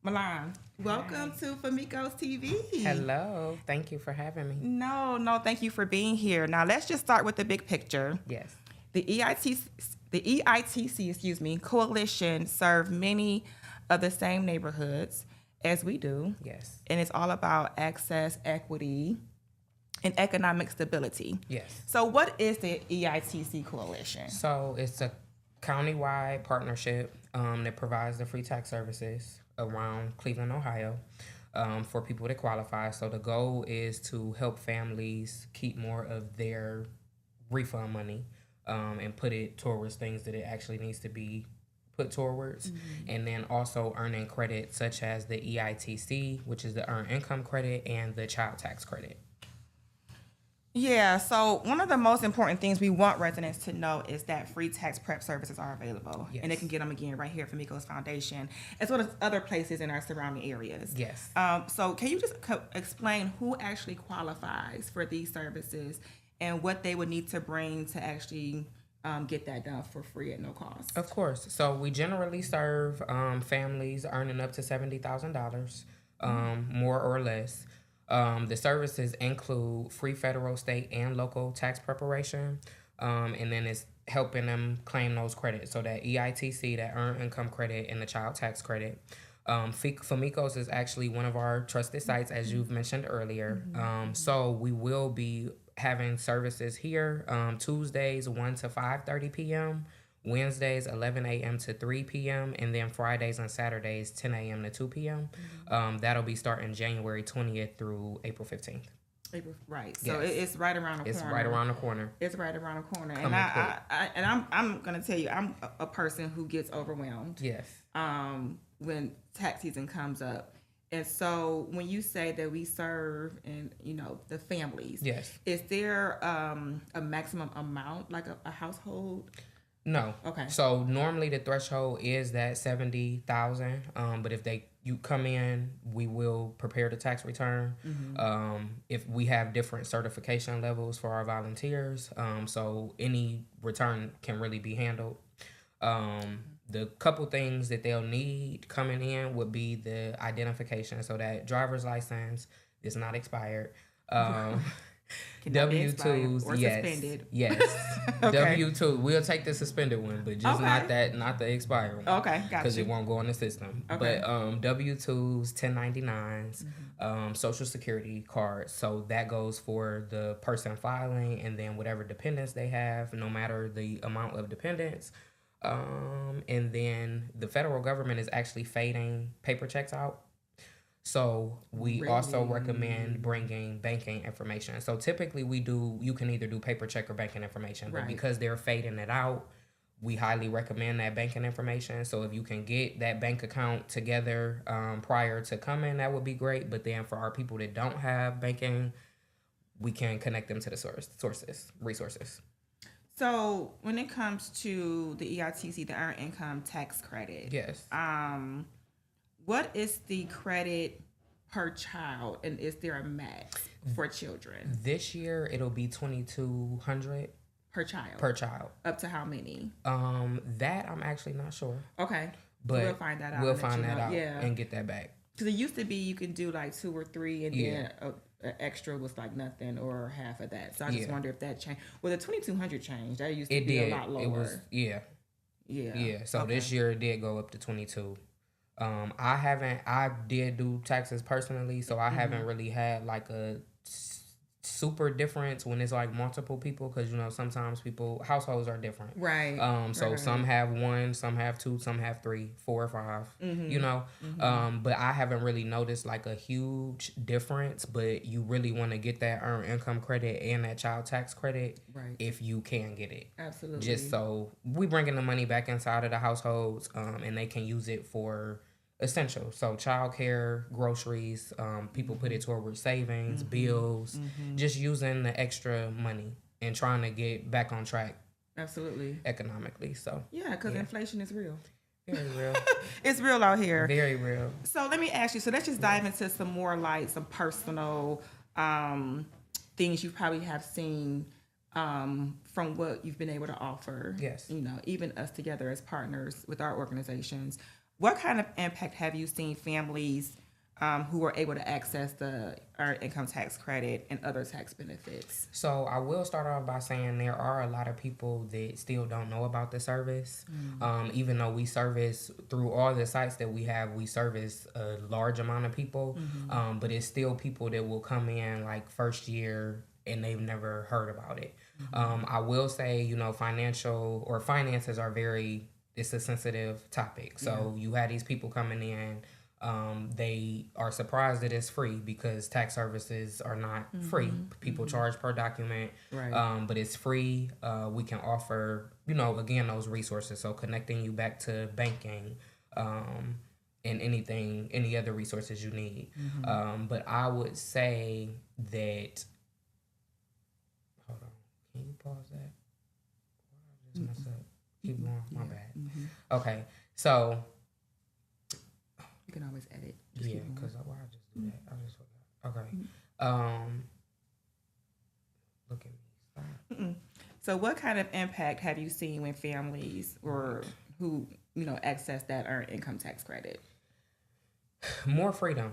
Milan, welcome to Famicos TV. Hello. Thank you for having me. No, thank you for being here. Now, let's just start with the big picture. Yes. The EITC, coalition serve many of the same neighborhoods as we do. Yes. And it's all about access, equity, and economic stability. Yes. So what is the EITC coalition? So it's a countywide partnership that provides the free tax services around Cleveland, Ohio, for people that qualify. So the goal is to help families keep more of their refund money and put it towards things that it actually needs to be put towards. Mm-hmm. And then also earning credit such as the EITC, which is the Earned Income Credit, and the Child Tax Credit. Yeah, so one of the most important things we want residents to know is that free tax prep services are available. Yes. And they can get them again right here at Famicos Foundation, as well as other places in our surrounding areas. Yes. So can you just explain who actually qualifies for these services and what they would need to bring to actually get that done for free at no cost? Of course. So we generally serve families earning up to $70,000, more or less. The services include free federal, state, and local tax preparation, and then it's helping them claim those credits. So that EITC, that Earned Income Credit, and the Child Tax Credit. Famicos is actually one of our trusted sites, as you've mentioned earlier. So we will be having services here Tuesdays 1 to 5:30 p.m., Wednesdays 11 a.m. to 3 p.m., and then Fridays and Saturdays 10 a.m. to 2 p.m. That'll be starting January 20th through April 15th. Right. So yes. It's right around the corner. It's right around the corner. It's right around the corner. And I'm gonna tell you, I'm a person who gets overwhelmed. Yes. When tax season comes up. And so when you say that we serve and the families, yes, is there a maximum amount, like a household? No. Okay. So normally the threshold is that 70,000. But if you come in, we will prepare the tax return. Mm-hmm. If we have different certification levels for our volunteers, so any return can really be handled. The couple things that they'll need coming in would be the identification, so that driver's license is not expired. W-2s, yes. Suspended. Yes. Okay. W-2, we'll take the suspended one, but just not the expired one. Okay, gotcha. Because it won't go in the system. Okay. But W-2s, 1099s, Social Security cards. So that goes for the person filing, and then whatever dependents they have, no matter the amount of dependents. And then the federal government is actually fading paper checks out. So we also recommend bringing banking information. So typically you can either do paper check or banking information, but because they're fading it out, we highly recommend that banking information. So if you can get that bank account together prior to coming, that would be great. But then for our people that don't have banking, we can connect them to the resources. So when it comes to the EITC, the Earned Income Tax Credit, yes. What is the credit per child, and is there a max for children? This year it'll be $2,200 per child. Per child. Up to how many? That I'm actually not sure. Okay, but we'll find that out. We'll find that out and get that back. Because it used to be you can do like 2 or 3, and then an extra was like nothing or half of that. So I just wonder if that changed. Well, the $2,200 changed. That used to be a lot lower. It was yeah. So this year it did go up to 22. I did do taxes personally, so I haven't really had like a super difference when it's like multiple people, because sometimes households are different, right? Some have 1, some have 2, some have 3, 4 or 5. But I haven't really noticed like a huge difference. But you really want to get that Earned Income Credit and that Child Tax Credit, right, if you can get it. Absolutely. Just so we bringing the money back inside of the households, and they can use it for essential. So childcare, groceries, people put it toward savings, bills, just using the extra money and trying to get back on track. Absolutely. Economically. So yeah, because inflation is real. Very real. It's real out here. Very real. So let me ask you, let's just dive into some more like some personal things you probably have seen from what you've been able to offer. Yes. Even us together as partners with our organizations. what kind of impact have you seen families who are able to access the earned income tax credit and other tax benefits? So I will start off by saying there are a lot of people that still don't know about the service. Even though we service through all the sites that we have, we service a large amount of people, but it's still people that will come in like first year and they've never heard about it. I will say, you know, finances are it's a sensitive topic. So you have these people coming in, they are surprised that it's free because tax services are not free. People charge per document, Right. but it's free. We can offer, you know, again, those resources. So connecting you back to banking, and any other resources you need. But I would say that, hold on, can you pause that? I just messed up. Keep going, my bad. Okay, so. You can always edit. Yeah, because why I just do that? I just forgot. Okay. Look at me. Stop. So what kind of impact have you seen when families or who, you know, access that earned income tax credit? More freedom.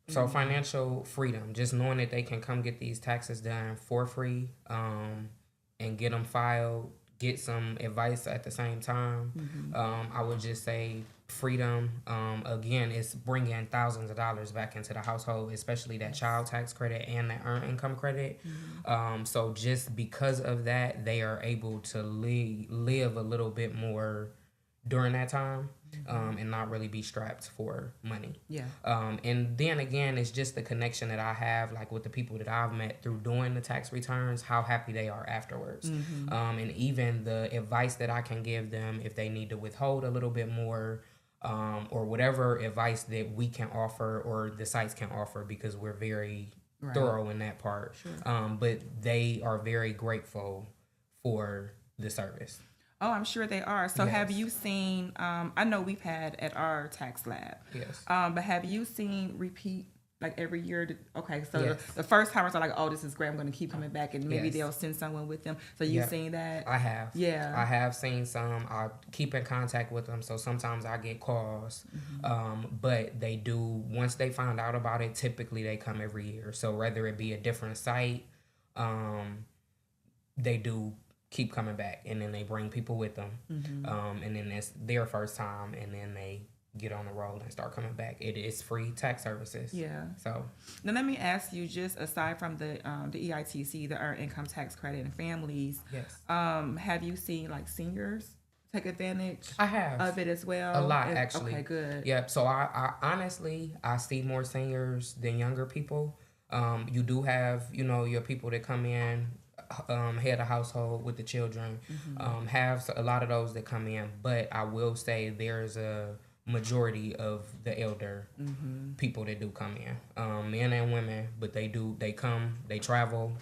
So financial freedom, just knowing that they can come get these taxes done for free, and get them filed, get some advice at the same time. I would just say freedom. Again, it's bringing thousands of dollars back into the household, especially that child tax credit and that earned income credit. So just because of that, they are able to live a little bit more during that time, and not really be strapped for money. Yeah. And then again, it's just the connection that I have, like with the people that I've met through doing the tax returns, how happy they are afterwards. And even the advice that I can give them if they need to withhold a little bit more, or whatever advice that we can offer or the sites can offer, because we're very thorough in that part. But they are very grateful for the service. Oh, I'm sure they are. So have you seen, I know we've had at our tax lab. Yes. But have you seen repeat, like every year? Okay, so the first timers are like, oh, this is great, I'm going to keep coming back, and maybe they'll send someone with them. So you've seen that? I have. Yeah. I have seen some. I keep in contact with them, so sometimes I get calls. But they do, once they find out about it, typically they come every year. So whether it be a different site, they do keep coming back, and then they bring people with them, and then it's their first time, and then they get on the road and start coming back. It is free tax services. Yeah. So now let me ask you, just aside from the EITC, the earned income tax credit, and families, have you seen like seniors take advantage of it as well? A lot, actually. Okay, good. Yep. So I honestly, I see more seniors than younger people. You do have, you know, your people that come in, head of household with the children, have a lot of those that come in, but I will say there's a majority of the elder people that do come in, men and women, but they travel.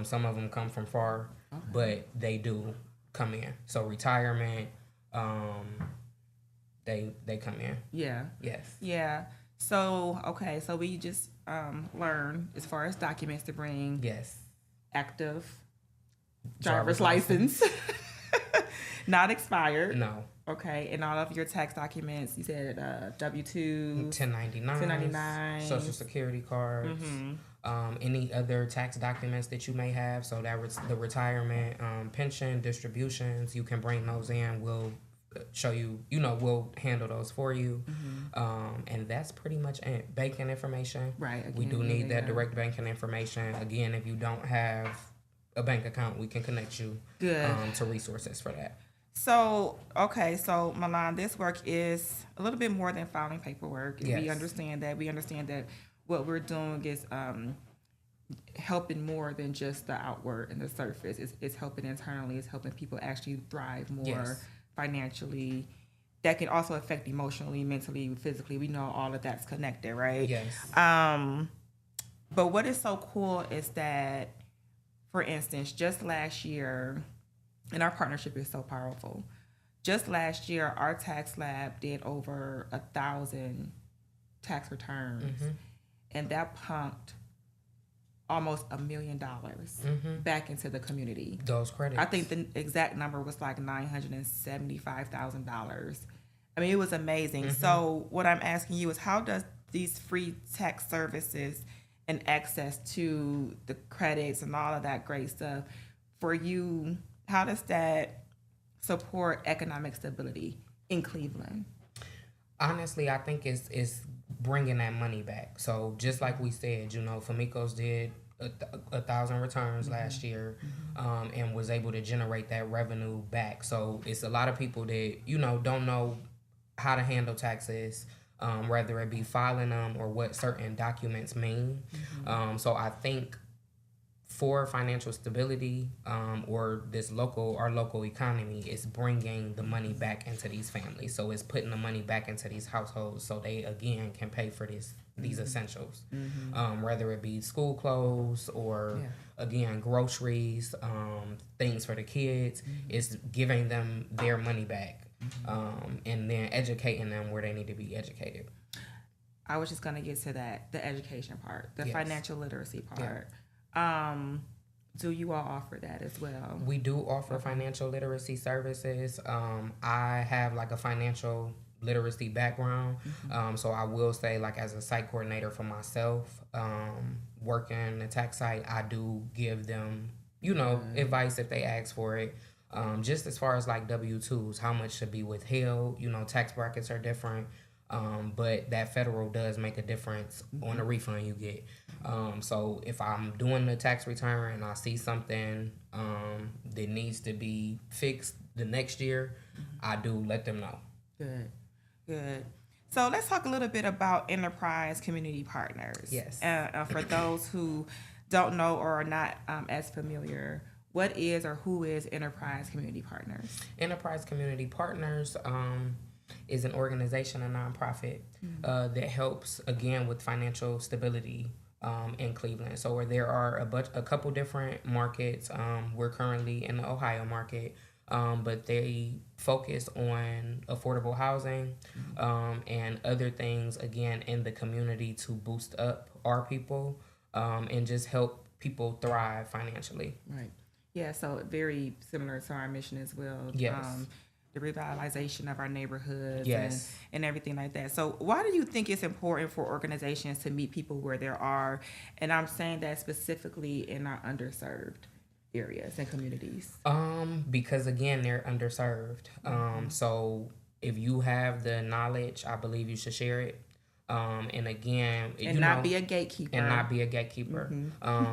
Some of them come from far, but they do come in. So retirement, they come in. Yeah. Yes. Yeah. So, okay, so we just learned as far as documents to bring. Yes. Active driver's license. Not expired. No. Okay, and all of your tax documents, you said W-2, 1099, Social Security cards, any other tax documents that you may have. So that the retirement, pension distributions, you can bring those in. We'll show you, we'll handle those for you. And that's pretty much it. Banking information. Right. Again, we do need that direct banking information. Again, if you don't have a bank account, we can connect you to resources for that. So, okay, so Milan, this work is a little bit more than filing paperwork. Yes. We understand that. What we're doing is helping more than just the outward and the surface. It's helping internally. It's helping people actually thrive more financially. That can also affect emotionally, mentally, physically. We know all of that's connected, right? Yes. But what is so cool is that, for instance, just last year, and our partnership is so powerful. Just last year, our tax lab did over 1,000 tax returns, and that pumped almost $1 million back into the community. Those credits. I think the exact number was like $975,000 I mean, it was amazing. Mm-hmm. So what I'm asking you is, how does these free tax services and access to the credits and all of that great stuff for you, how does that support economic stability in Cleveland? Honestly, I think it's bringing that money back. So just like we said, Famicos did 1,000 returns last year, and was able to generate that revenue back. So it's a lot of people that don't know how to handle taxes, whether it be filing them or what certain documents mean. So I think for financial stability, or our local economy, is bringing the money back into these families. So it's putting the money back into these households so they again can pay for these essentials, whether it be school clothes or again groceries, things for the kids. It's giving them their money back, and then educating them where they need to be educated. I was just going to get to that, the education part, the financial literacy part. Do you all offer that as well? We do offer financial literacy services. I have like a financial literacy background. So I will say, like, as a site coordinator for myself, working the tax site, I do give them, advice if they ask for it. Just as far as like W-2s, how much should be withheld, tax brackets are different. But that federal does make a difference on the refund you get. So if I'm doing the tax return and I see something that needs to be fixed the next year, I do let them know. Good. So let's talk a little bit about enterprise community partners. Yes. For those who don't know or are not as familiar, what is or who is Enterprise Community Partners? Enterprise Community Partners is an organization, a nonprofit, that helps, again, with financial stability in Cleveland. So there are a couple different markets. We're currently in the Ohio market, but they focus on affordable housing and other things, again, in the community to boost up our people and just help people thrive financially. Right. Yeah, so very similar to our mission as well. Yes. The revitalization of our neighborhoods, yes, and everything like that. So why do you think it's important for organizations to meet people where they are? And I'm saying that specifically in our underserved areas and communities. Because again, they're underserved. So if you have the knowledge, I believe you should share it. And again, not be a gatekeeper.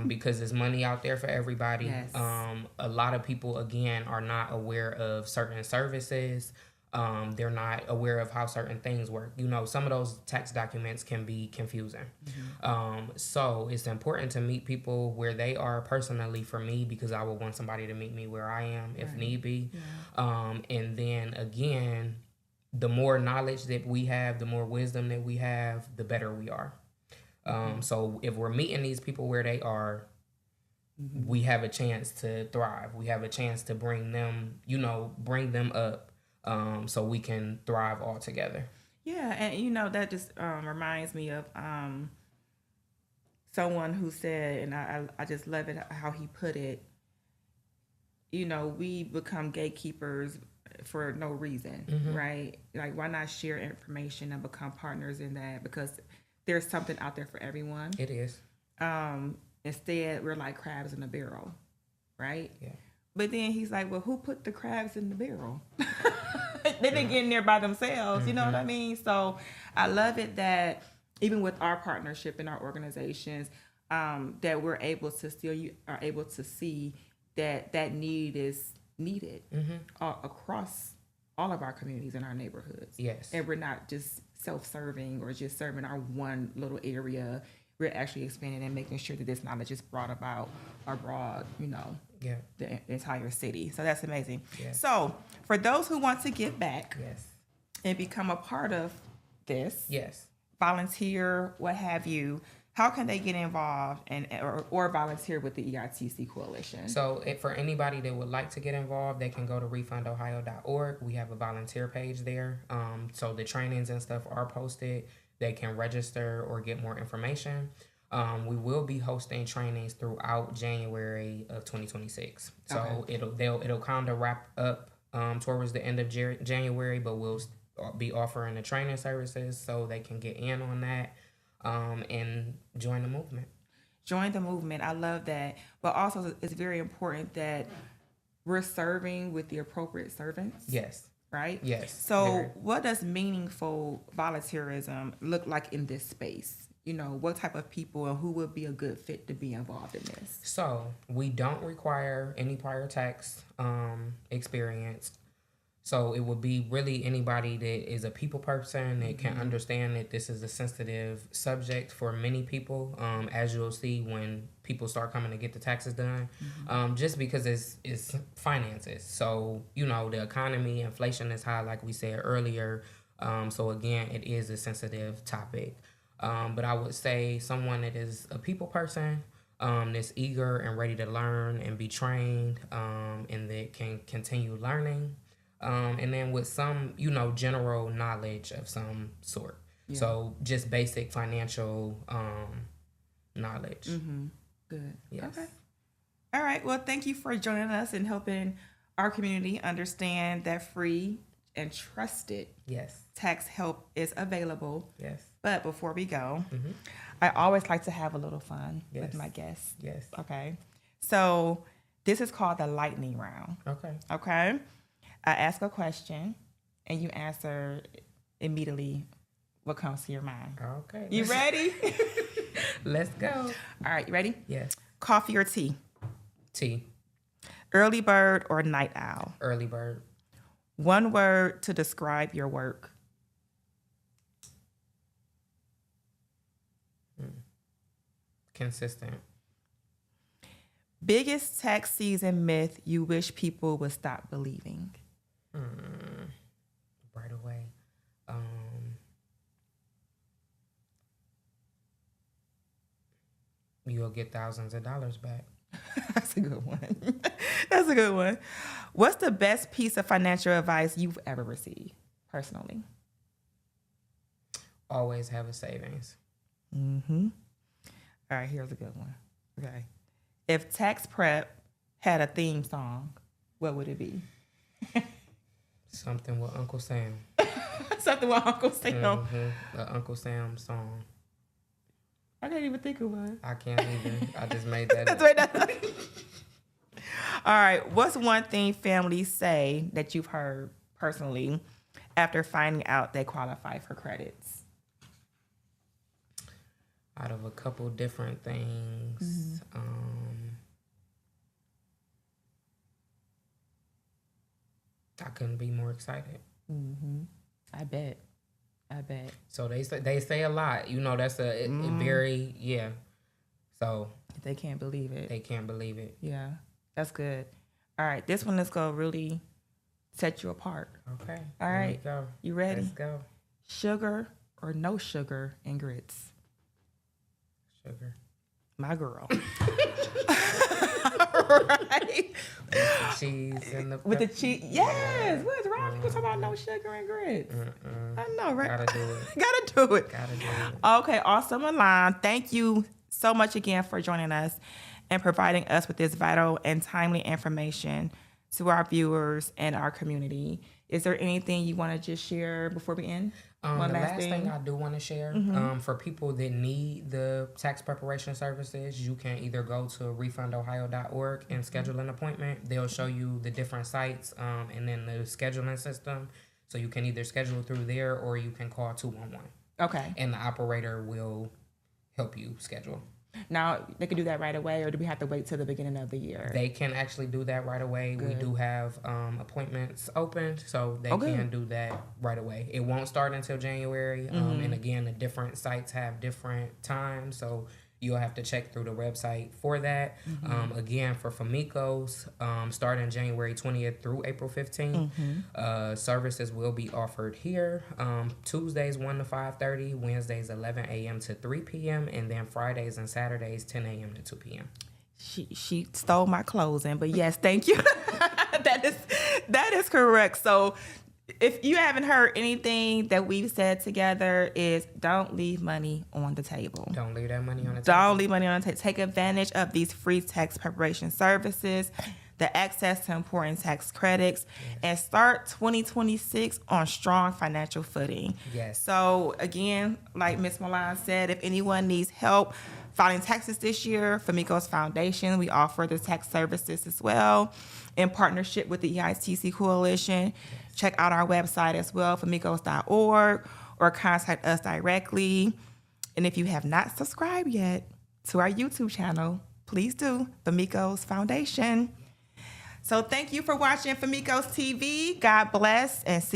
Because there's money out there for everybody. Yes. A lot of people, again, are not aware of certain services. They're not aware of how certain things work. Some of those tax documents can be confusing. So it's important to meet people where they are personally, for me, because I would want somebody to meet me where I am if need be. Yeah. And then again, the more knowledge that we have, the more wisdom that we have, the better we are. So if we're meeting these people where they are, we have a chance to thrive. We have a chance to bring them up, so we can thrive all together. Yeah, and that just reminds me of someone who said, and I just love it how he put it, we become gatekeepers for no reason, right? Like, why not share information and become partners in that? Because there's something out there for everyone. It is. Instead, we're like crabs in a barrel, right? Yeah. But then he's like, well, who put the crabs in the barrel? They didn't get in there by themselves, you know what I mean? So I love it that even with our partnership in our organizations, that we're able to are able to see that need is needed across all of our communities and our neighborhoods. Yes. And we're not just self-serving or just serving our one little area. We're actually expanding and making sure that this knowledge is brought about abroad, the entire city. So that's amazing. Yes. So for those who want to give back and become a part of this, volunteer, what have you, how can they get involved or volunteer with the EITC Coalition? So for anybody that would like to get involved, they can go to refundohio.org. We have a volunteer page there. So the trainings and stuff are posted. They can register or get more information. We will be hosting trainings throughout January of 2026. So it'll kind of wrap up towards the end of January, but we'll be offering the training services so they can get in on that and join the movement. Join the movement. I love that. But also, it's very important that we're serving with the appropriate servants. Yes. Right? Yes. So what does meaningful volunteerism look like in this space? You know, what type of people and who would be a good fit to be involved in this? So we don't require any prior tax experience. So it would be really anybody that is a people person that can understand that this is a sensitive subject for many people, as you'll see when people start coming to get the taxes done, just because it's finances. So, you know, the economy, inflation is high, like we said earlier. So, again, it is a sensitive topic. But I would say someone that is a people person, that's eager and ready to learn and be trained, and that can continue learning. And then with some, you know, general knowledge of some sort. Yeah. So just basic financial knowledge. Good. Yes. Okay. All right. Well, thank you for joining us and helping our community understand that free and trusted tax help is available. Yes. But before we go, I always like to have a little fun with my guests. Yes. Okay. So this is called the lightning round. Okay. I ask a question, and you answer immediately what comes to your mind. Okay. You ready? Let's go. All right, you ready? Yes. Coffee or tea? Tea. Early bird or night owl? Early bird. One word to describe your work. Consistent. Biggest tax season myth you wish people would stop believing. Right away. You'll get thousands of dollars back. That's a good one. That's a good one. What's the best piece of financial advice you've ever received personally? Always have a savings. All right, here's a good one. Okay. If tax prep had a theme song, what would it be? Something with Uncle Sam. Something with Uncle Sam. An Uncle Sam song. I can't even think of one. I can't even. I just made that up. That's right. All right. What's one thing families say that you've heard personally after finding out they qualify for credits? Out of a couple different things. I couldn't be more excited. I bet. So they say a lot. You know, that's a very, So they can't believe it. They can't believe it. Yeah, that's good. All right, this one is going to really set you apart. Okay. All right. Go. You ready? Let's go. Sugar or no sugar in grits? Sugar. My girl. Right. With the cheese and the with the cheese. Yes. What's wrong? People talk about no sugar and grits. I know, right? Gotta do it. Gotta do it. Okay, awesome, Milan. Thank you so much again for joining us and providing us with this vital and timely information to our viewers and our community. Is there anything you want to just share before we end? The last thing I do want to share, for people that need the tax preparation services, you can either go to refundohio.org and schedule an appointment. They'll show you the different sites and then the scheduling system. So you can either schedule through there or you can call 211. Okay. And the operator will help you schedule. Now, they can do that right away, or do we have to wait till the beginning of the year? They can actually do that right away. Good. We do have appointments opened, so they can do that right away. It won't start until January. And again, the different sites have different times, so you'll have to check through the website for that. Again, for Famicos, starting January 20th through April 15th, services will be offered here. Tuesdays 1 to 5:30, Wednesdays 11 a.m. to 3 p.m., and then Fridays and Saturdays 10 a.m. to 2 p.m. She stole my closing, but yes, thank you. That is correct. So if you haven't heard anything that we've said together, is don't leave money on the table. Don't leave that money on the table. Don't leave money on the table. Take advantage of these free tax preparation services. the access to important tax credits, and start 2026 on strong financial footing. Yes. So again, like Ms. Milan said, if anyone needs help filing taxes this year, Famicos Foundation, we offer the tax services as well in partnership with the EITC Coalition. Check out our website as well, famicos.org, or contact us directly. And if you have not subscribed yet to our YouTube channel, please do, Famicos Foundation. So thank you for watching Famicos TV. God bless, and see